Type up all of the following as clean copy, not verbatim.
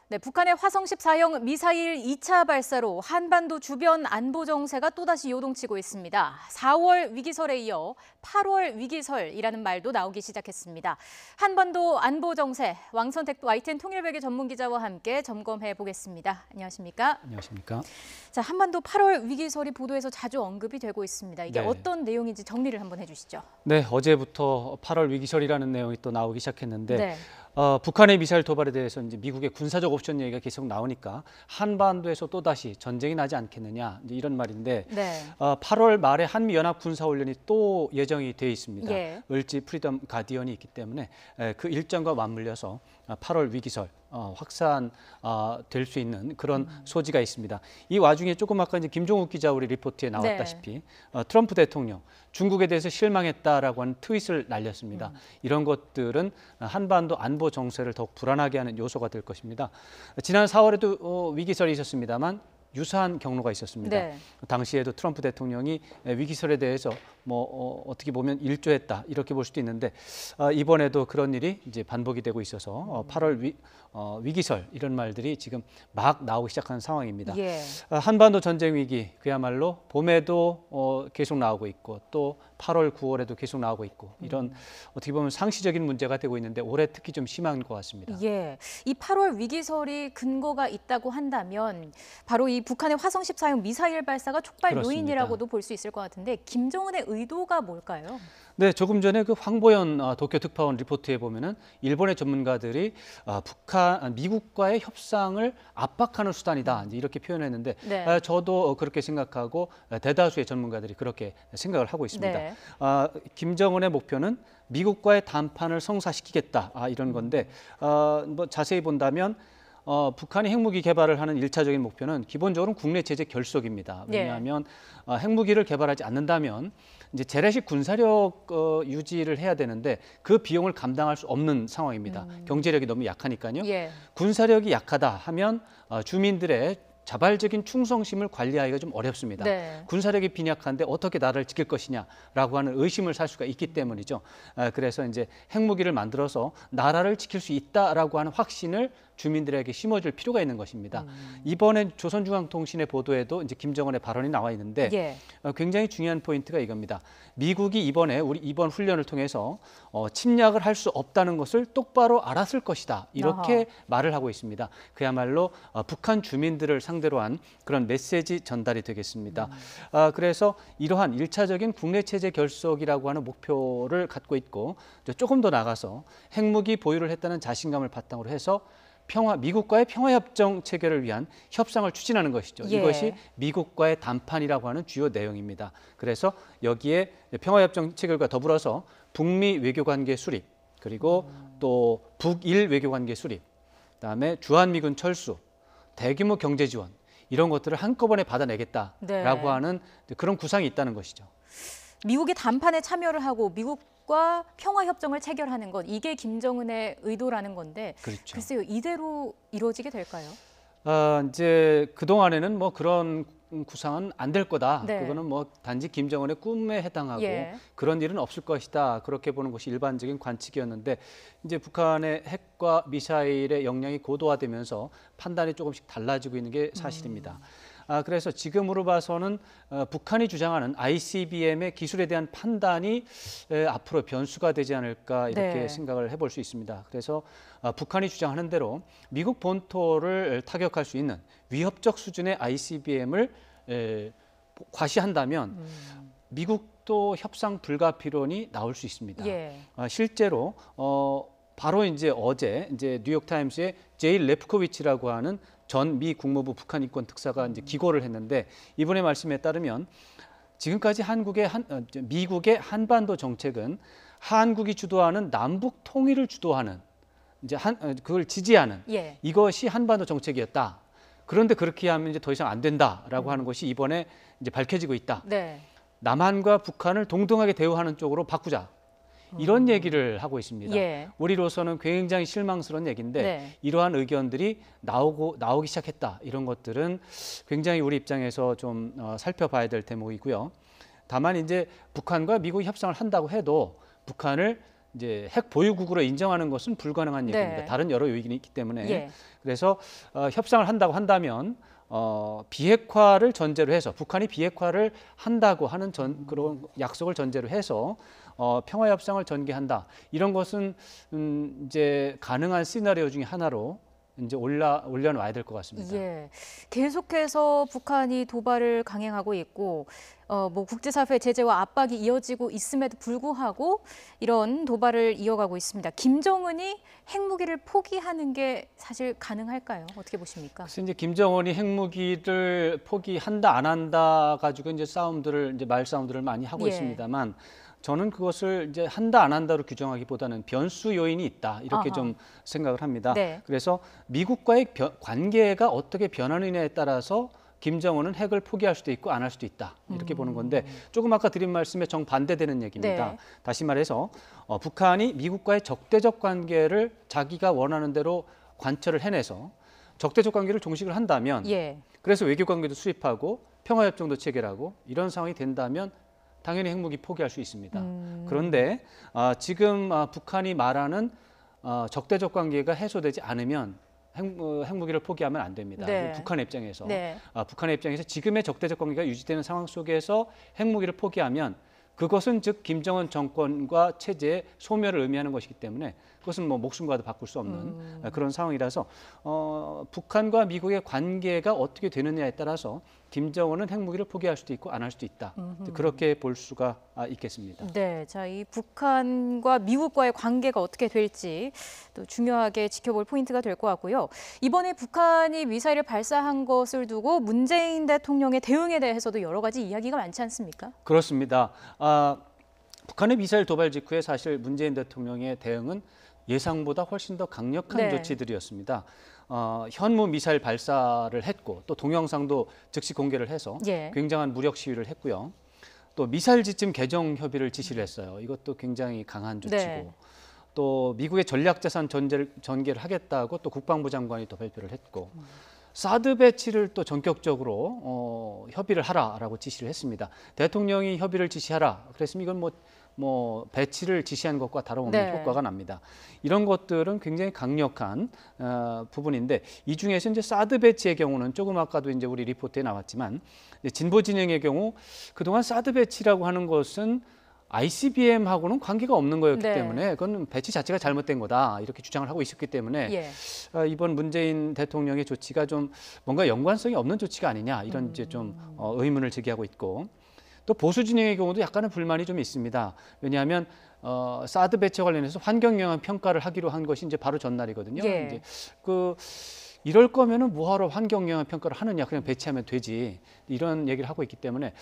네, 북한의 화성 14형 미사일 2차 발사로 한반도 주변 안보 정세가 또다시 요동치고 있습니다. 4월 위기설에 이어 8월 위기설이라는 말도 나오기 시작했습니다. 한반도 안보 정세, 왕선택 YTN 통일외교 전문기자와 함께 점검해 보겠습니다. 안녕하십니까? 안녕하십니까? 자, 한반도 8월 위기설이 보도에서 자주 언급이 되고 있습니다. 이게 네. 어떤 내용인지 정리를 한번 해주시죠. 네, 어제부터 8월 위기설이라는 내용이 또 나오기 시작했는데 네. 북한의 미사일 도발에 대해서 이제 미국의 군사적 옵션 얘기가 계속 나오니까 한반도에서 또다시 전쟁이 나지 않겠느냐 이제 이런 말인데 네. 8월 말에 한미 연합 군사 훈련이 또 예정이 돼 있습니다. 예. 을지 프리덤 가디언이 있기 때문에 그 일정과 맞물려서 8월 위기설 확산될 수 있는 그런 소지가 있습니다. 이 와중에 조금 아까 이제 김종욱 기자 우리 리포트에 나왔다시피 트럼프 대통령 중국에 대해서 실망했다라고 하는 트윗을 날렸습니다. 이런 것들은 한반도 안보 정세를 더욱 불안하게 하는 요소가 될 것입니다. 지난 4월에도 위기설이 있었습니다만 유사한 경로가 있었습니다. 네. 당시에도 트럼프 대통령이 위기설에 대해서 어떻게 보면 일조했다 이렇게 볼 수도 있는데 이번에도 그런 일이 이제 반복이 되고 있어서 8월 위기설 이런 말들이 지금 막 나오기 시작한 상황입니다. 예. 한반도 전쟁 위기 그야말로 봄에도 계속 나오고 있고 또 8월, 9월에도 계속 나오고 있고 이런 어떻게 보면 상시적인 문제가 되고 있는데 올해 특히 좀 심한 것 같습니다. 예, 이 8월 위기설이 근거가 있다고 한다면 바로 이 북한의 화성 14형 미사일 발사가 촉발 그렇습니다. 요인이라고도 볼 수 있을 것 같은데 김정은의 의도가 뭘까요? 네, 조금 전에 그 황보연 도쿄 특파원 리포트에 보면은 일본의 전문가들이 미국과의 협상을 압박하는 수단이다 이제 이렇게 표현했는데 네. 저도 그렇게 생각하고 대다수의 전문가들이 그렇게 생각을 하고 있습니다. 네. 김정은의 목표는 미국과의 담판을 성사시키겠다 이런 건데 뭐 자세히 본다면 북한이 핵무기 개발을 하는 일차적인 목표는 기본적으로 국내 제재 결속입니다. 왜냐하면 핵무기를 개발하지 않는다면 이제 재래식 군사력 유지를 해야 되는데 그 비용을 감당할 수 없는 상황입니다. 경제력이 너무 약하니까요. 예. 군사력이 약하다 하면 주민들의 자발적인 충성심을 관리하기가 좀 어렵습니다. 네. 군사력이 빈약한데 어떻게 나라를 지킬 것이냐라고 하는 의심을 살 수가 있기 때문이죠. 그래서 이제 핵무기를 만들어서 나라를 지킬 수 있다라고 하는 확신을 주민들에게 심어줄 필요가 있는 것입니다. 이번에 조선중앙통신의 보도에도 이제 김정은의 발언이 나와 있는데 예. 굉장히 중요한 포인트가 이겁니다. 미국이 이번에 우리 이번 훈련을 통해서 침략을 할 수 없다는 것을 똑바로 알았을 것이다. 이렇게 말을 하고 있습니다. 그야말로 북한 주민들을 상대로 한 그런 메시지 전달이 되겠습니다. 그래서 이러한 일차적인 국내 체제 결속이라고 하는 목표를 갖고 있고 조금 더 나가서 핵무기 보유를 했다는 자신감을 바탕으로 해서 미국과의 평화협정 체결을 위한 협상을 추진하는 것이죠. 예. 이것이 미국과의 담판이라고 하는 주요 내용입니다. 그래서 여기에 평화협정 체결과 더불어서 북미 외교관계 수립, 그리고 또 북일 외교관계 수립, 그다음에 주한미군 철수, 대규모 경제 지원 이런 것들을 한꺼번에 받아내겠다라고 하는 그런 구상이 있다는 것이죠. 미국이 담판에 참여를 하고 미국과 평화협정을 체결하는 것, 이게 김정은의 의도라는 건데 그렇죠. 글쎄요, 이대로 이루어지게 될까요? 이제 그동안에는 뭐 그런 구상은 안 될 거다. 네. 그거는 뭐 단지 김정은의 꿈에 해당하고 그런 일은 없을 것이다. 그렇게 보는 것이 일반적인 관측이었는데 이제 북한의 핵과 미사일의 역량이 고도화되면서 판단이 조금씩 달라지고 있는 게 사실입니다. 그래서 지금으로 봐서는 북한이 주장하는 ICBM의 기술에 대한 판단이 앞으로 변수가 되지 않을까 이렇게 생각을 해볼 수 있습니다. 그래서 북한이 주장하는 대로 미국 본토를 타격할 수 있는 위협적 수준의 ICBM을 과시한다면 미국도 협상 불가피론이 나올 수 있습니다. 예. 실제로 바로 이제 어제 이제 뉴욕 타임스의 제이 레프코비치라고 하는 전 미 국무부 북한 인권 특사가 이제 기고를 했는데 이분의 말씀에 따르면 지금까지 미국의 한반도 정책은 한국이 주도하는 남북 통일을 주도하는 이제 그걸 지지하는 이것이 한반도 정책이었다. 그런데 그렇게 하면 이제 더 이상 안 된다라고 하는 것이 이번에 이제 밝혀지고 있다. 남한과 북한을 동등하게 대우하는 쪽으로 바꾸자. 이런 얘기를 하고 있습니다. 우리로서는 굉장히 실망스러운 얘기인데 이러한 의견들이 나오기 시작했다. 이런 것들은 굉장히 우리 입장에서 좀 살펴봐야 될 대목이고요. 다만 이제 북한과 미국이 협상을 한다고 해도 북한을 이제 핵 보유국으로 인정하는 것은 불가능한 얘기입니다. 네. 다른 여러 요인이 있기 때문에. 예. 그래서 협상을 한다고 한다면 비핵화를 전제로 해서 북한이 비핵화를 한다고 하는 그런 약속을 전제로 해서 평화 협상을 전개한다. 이런 것은 이제 가능한 시나리오 중에 하나로 이제 올려놔야 될 것 같습니다. 예, 계속해서 북한이 도발을 강행하고 있고 뭐 국제사회 제재와 압박이 이어지고 있음에도 불구하고 이런 도발을 이어가고 있습니다. 김정은이 핵무기를 포기하는 게 사실 가능할까요? 어떻게 보십니까? 그래서 이제 김정은이 핵무기를 포기한다 안 한다 가지고 이제 이제 말싸움들을 많이 하고 예. 있습니다만 저는 그것을 이제 한다 안 한다로 규정하기보다는 변수 요인이 있다 이렇게 아하. 좀 생각을 합니다. 네. 그래서 미국과의 관계가 어떻게 변하느냐에 따라서 김정은은 핵을 포기할 수도 있고 안 할 수도 있다 이렇게 보는 건데 조금 아까 드린 말씀에 정반대되는 얘기입니다. 네. 다시 말해서 북한이 미국과의 적대적 관계를 자기가 원하는 대로 관철을 해내서 적대적 관계를 종식을 한다면 예. 그래서 외교 관계도 수립하고 평화협정도 체결하고 이런 상황이 된다면 당연히 핵무기 포기할 수 있습니다. 그런데 지금 북한이 말하는 적대적 관계가 해소되지 않으면 핵무기를 포기하면 안 됩니다. 네. 북한 입장에서 네. 북한의 입장에서 지금의 적대적 관계가 유지되는 상황 속에서 핵무기를 포기하면 그것은 즉 김정은 정권과 체제의 소멸을 의미하는 것이기 때문에 그것은 뭐 목숨과도 바꿀 수 없는 그런 상황이라서 북한과 미국의 관계가 어떻게 되느냐에 따라서 김정은은 핵무기를 포기할 수도 있고 안 할 수도 있다. 그렇게 볼 수가 있겠습니다. 네, 자, 이 북한과 미국과의 관계가 어떻게 될지 또 중요하게 지켜볼 포인트가 될 것 같고요. 이번에 북한이 미사일을 발사한 것을 두고 문재인 대통령의 대응에 대해서도 여러 가지 이야기가 많지 않습니까? 그렇습니다. 북한의 미사일 도발 직후에 사실 문재인 대통령의 대응은 예상보다 훨씬 더 강력한 네. 조치들이었습니다. 현무 미사일 발사를 했고 또 동영상도 즉시 공개를 해서 예. 굉장한 무력 시위를 했고요. 또 미사일 지침 개정 협의를 지시를 했어요. 이것도 굉장히 강한 조치고 네. 또 미국의 전략자산 전개를 하겠다고 또 국방부 장관이 또 발표를 했고 사드 배치를 또 전격적으로 협의를 하라라고 지시를 했습니다. 대통령이 협의를 지시하라. 그랬으면 이건 뭐 배치를 지시한 것과 다름없는 네. 효과가 납니다. 이런 것들은 굉장히 강력한 부분인데 이 중에서 이제 사드 배치의 경우는 조금 아까도 이제 우리 리포트에 나왔지만 진보 진영의 경우 그동안 사드 배치라고 하는 것은 ICBM하고는 관계가 없는 거였기 네. 때문에 그건 배치 자체가 잘못된 거다 이렇게 주장을 하고 있었기 때문에 예. 이번 문재인 대통령의 조치가 좀 뭔가 연관성이 없는 조치가 아니냐 이런 이제 좀 의문을 제기하고 있고 또 보수 진영의 경우도 약간의 불만이 좀 있습니다. 왜냐하면 사드 배치 관련해서 환경 영향 평가를 하기로 한 것이 이제 바로 전날이거든요. 예. 이제 이럴 거면은 뭐하러 환경 영향 평가를 하느냐 그냥 배치하면 되지 이런 얘기를 하고 있기 때문에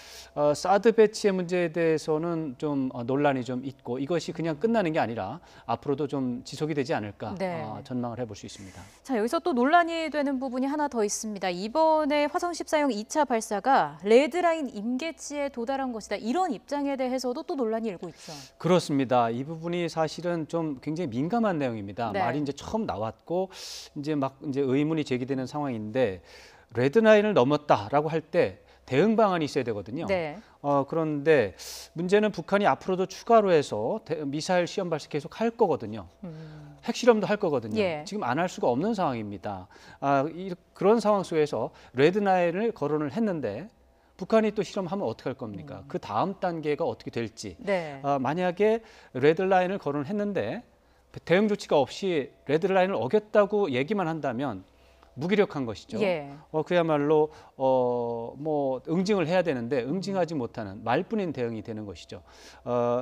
사드 배치의 문제에 대해서는 좀 논란이 좀 있고 이것이 그냥 끝나는 게 아니라 앞으로도 좀 지속이 되지 않을까 네. 전망을 해볼 수 있습니다. 자, 여기서 또 논란이 되는 부분이 하나 더 있습니다. 이번에 화성 14형 2차 발사가 레드라인 임계치에 도달한 것이다. 이런 입장에 대해서도 또 논란이 일고 있죠. 그렇습니다. 이 부분이 사실은 좀 굉장히 민감한 내용입니다. 네. 말이 이제 처음 나왔고 이제 막 이제 의문이 제기되는 상황인데 레드라인을 넘었다라고 할 때 대응 방안이 있어야 되거든요. 네. 그런데 문제는 북한이 앞으로도 추가로 해서 미사일 시험 발사 계속 할 거거든요. 핵실험도 할 거거든요. 예. 지금 안 할 수가 없는 상황입니다. 그런 상황 속에서 레드라인을 거론을 했는데 북한이 또 실험하면 어떻게 할 겁니까? 그 다음 단계가 어떻게 될지. 네. 만약에 레드라인을 거론했는데 대응 조치가 없이 레드라인을 어겼다고 얘기만 한다면 무기력한 것이죠. 예. 그야말로 뭐 응징을 해야 되는데 응징하지 못하는 말뿐인 대응이 되는 것이죠.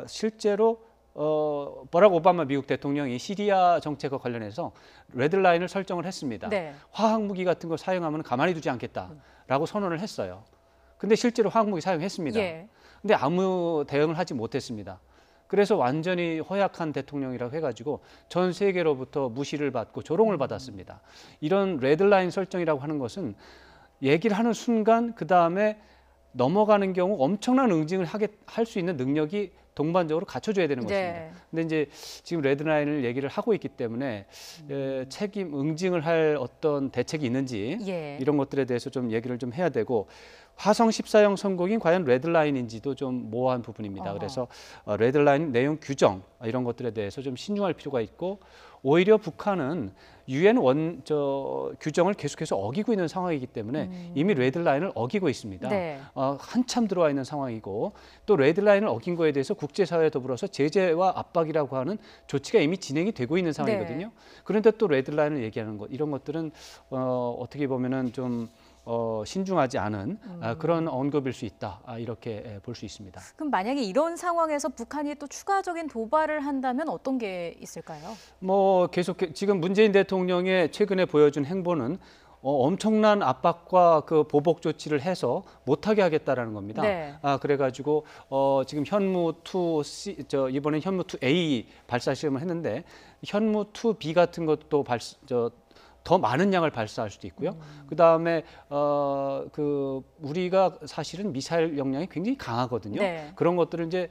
실제로 버락 오바마 미국 대통령이 시리아 정책과 관련해서 레드라인을 설정을 했습니다. 네. 화학 무기 같은 걸 사용하면 가만히 두지 않겠다라고 선언을 했어요. 근데 실제로 화학 무기 사용했습니다. 예. 근데 아무 대응을 하지 못했습니다. 그래서 완전히 허약한 대통령이라고 해가지고 전 세계로부터 무시를 받고 조롱을 받았습니다. 이런 레드라인 설정이라고 하는 것은 얘기를 하는 순간 그 다음에 넘어가는 경우 엄청난 응징을 할 수 있는 능력이 동반적으로 갖춰줘야 되는 것입니다. 네. 근데 이제 지금 레드라인을 얘기를 하고 있기 때문에 응징을 할 어떤 대책이 있는지 예. 이런 것들에 대해서 좀 얘기를 좀 해야 되고 화성 14형 선곡인 과연 레드라인인지도 좀 모호한 부분입니다. 그래서 레드라인 내용 규정 이런 것들에 대해서 좀 신중할 필요가 있고 오히려 북한은 유엔 규정을 계속해서 어기고 있는 상황이기 때문에 이미 레드라인을 어기고 있습니다. 네. 한참 들어와 있는 상황이고 또 레드라인을 어긴 거에 대해서 국제사회 더불어서 제재와 압박이라고 하는 조치가 이미 진행이 되고 있는 상황이거든요. 네. 그런데 또 레드라인을 얘기하는 것 이런 것들은 어떻게 보면은 좀 신중하지 않은 그런 언급일 수 있다. 이렇게 볼 수 있습니다. 그럼 만약에 이런 상황에서 북한이 또 추가적인 도발을 한다면 어떤 게 있을까요? 뭐 계속 지금 문재인 대통령의 최근에 보여준 행보는 엄청난 압박과 그 보복 조치를 해서 못하게 하겠다라는 겁니다. 네. 그래가지고 지금 현무2C 이번엔 현무2A 발사 시험을 했는데 현무2B 같은 것도 더 많은 양을 발사할 수도 있고요. 그 다음에 우리가 사실은 미사일 역량이 굉장히 강하거든요. 네. 그런 것들을 이제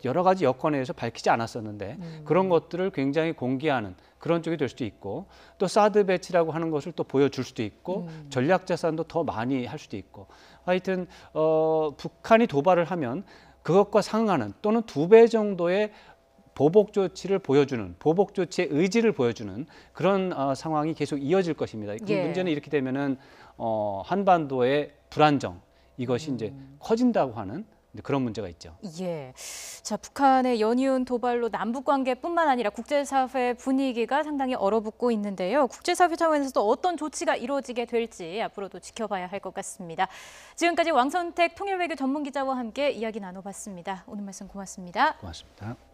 여러 가지 여건에 의해서 밝히지 않았었는데 그런 것들을 굉장히 공개하는 그런 쪽이 될 수도 있고 또 사드 배치라고 하는 것을 또 보여줄 수도 있고 전략 자산도 더 많이 할 수도 있고 하여튼 북한이 도발을 하면 그것과 상응하는 또는 2배 정도의 보복 조치를 보여주는 보복 조치의 의지를 보여주는 그런 상황이 계속 이어질 것입니다. 그 예. 문제는 이렇게 되면은 한반도의 불안정 이것이 이제 커진다고 하는 그런 문제가 있죠. 예. 자, 북한의 연이은 도발로 남북 관계뿐만 아니라 국제사회 분위기가 상당히 얼어붙고 있는데요. 국제사회 차원에서도 어떤 조치가 이루어지게 될지 앞으로도 지켜봐야 할 것 같습니다. 지금까지 왕선택 통일외교 전문기자와 함께 이야기 나눠봤습니다. 오늘 말씀 고맙습니다. 고맙습니다.